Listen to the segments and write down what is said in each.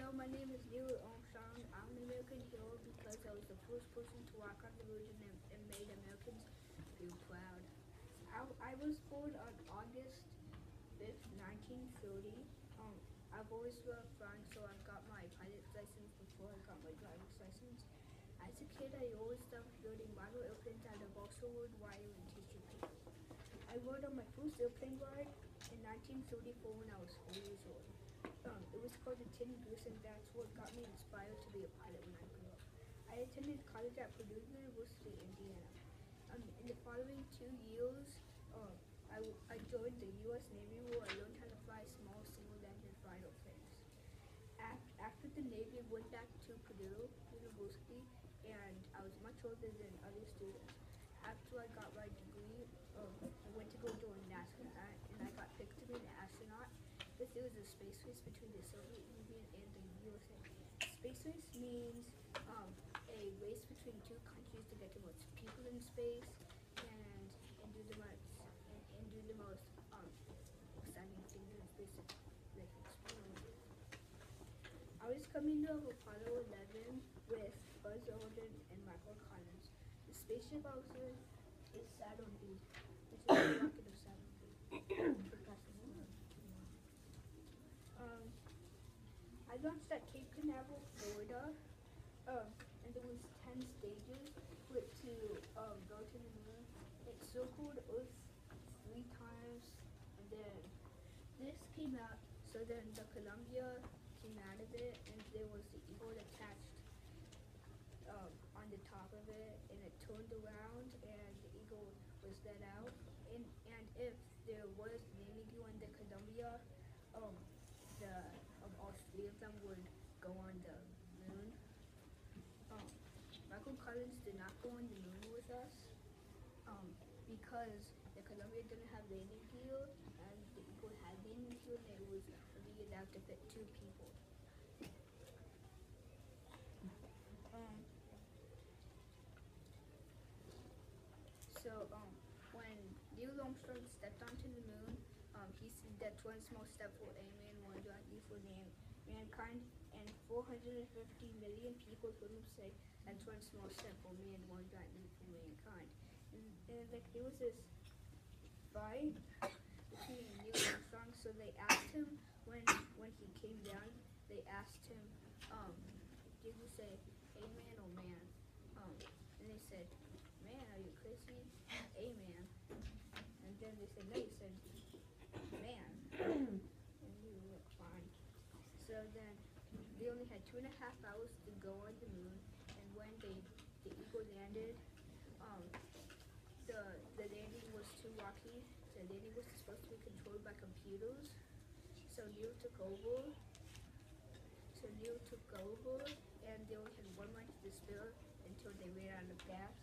Hello, my name is Neil Armstrong. I'm an American hero because I was the first person to walk on the moon and made Americans feel proud. I was born on August 5th, 1930. I've always loved flying, so I got my pilot's license before I got my driver's license. As a kid, I always loved building model airplanes, and I've also learned wiring and teaching people. I rode on my first airplane ride in 1934 when I was 4 years old. It was called the Tin Goose, and that's what got me inspired to be a pilot when I grew up. I attended college at Purdue University, Indiana. In the following 2 years, I joined the U.S. Navy where I learned how to fly small single-engine fighter planes. After the Navy, I went back to Purdue University, and I was much older than other students. After I got my degree, I went to go join NASA, and I got picked to be an astronaut. Because there was a space race between the Soviet Union and the USA. Space race means a race between two countries to get the most people in space and do the most exciting things in space, like explore. I was coming to Apollo 11 with Buzz Aldrin and Michael Collins. The spaceship I was in is Saturn V, which is the rocket of Saturn V. I launched at Cape Canaveral, Florida, and there was 10 stages to go to the moon. It circled Earth 3 times, and then this came out. So then the Columbia came out of it, and there was the eagle attached on the top of it, and it turned around, and the eagle was let out. And if there was landing gear on the Columbia, all 3 of them would go on the moon. Michael Collins did not go on the moon with us because the Columbia didn't have landing gear, and the Eagle had landing gear, and it was only allowed to fit 2 people. When Neil Armstrong stepped onto the moon, he said that's one small step for a man, one giant leap for mankind, and 450 million people heard him say that's one small step for man, one giant leap for mankind. And like there was this fight between Neil Armstrong, so they asked him when he came down, they asked him, did you say amen or man? And they said, man, are you crazy? Amen. And then they said, no, you said man. And he looked fine. So then they only had 2.5 hours to go on the moon, and when the Eagle landed, the landing was too rocky. The landing was supposed to be controlled by computers. So Neil took over, and they only had 1 month to spare until they ran out of gas.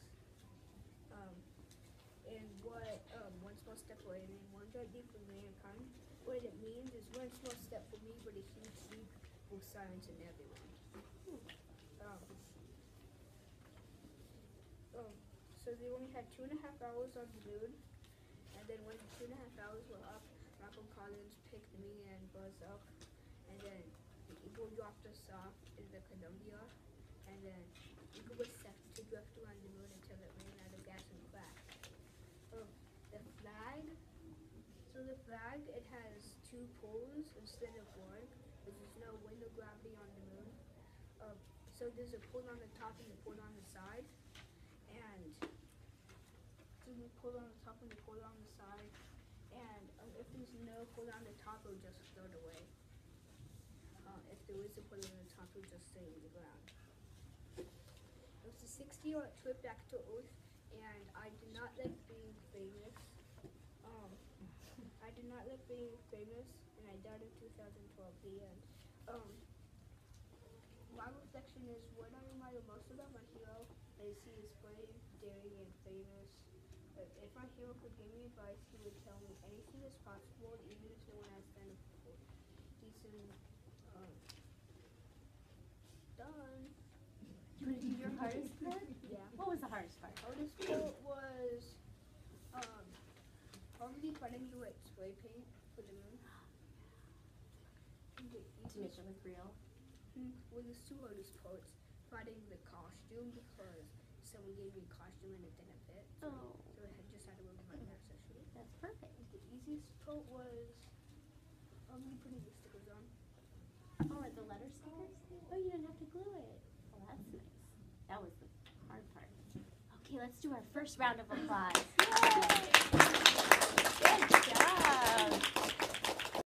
And what one small step for man, one giant leap for mankind, what it means is one small step for me, but a huge leap for science and everyone. So they only had 2.5 hours on the moon, and then when the 2.5 hours were up, Michael Collins picked me and Buzz up, and then the Eagle dropped us off in the Columbia, and then the Eagle was set to drift around the moon until it ran out of gas and crashed. The flag, it has 2 poles instead of 1, because there's no wind or gravity on the moon. So there's a pole on the top and a pole on the side, and if there's no pole on the top, it'll just float away. If there is a pole on the top, it'll just stay in the ground. It was a 60-year trip back to Earth, and I did not like being famous. And I died in 2012, the end. My reflection is, what I admire most about my hero is he is brave, daring, and famous. If my hero could give me advice, he would tell me anything is possible, even if no one has done it before. He's done. You want to do your hardest part? Yeah. What was the hardest part? Hardest part was probably finding the right spray paint for the moon. To make it look real? Well, the two hardest parts, finding the costume because someone gave me a costume and it didn't fit. So I just had to wear my accessory. That's perfect. The easiest part was me putting the stickers on. Oh, are the letter stickers? Oh, you didn't have to glue it. Well, that's nice. That was the hard part. Okay, let's do our first round of applause. Yay! Good job.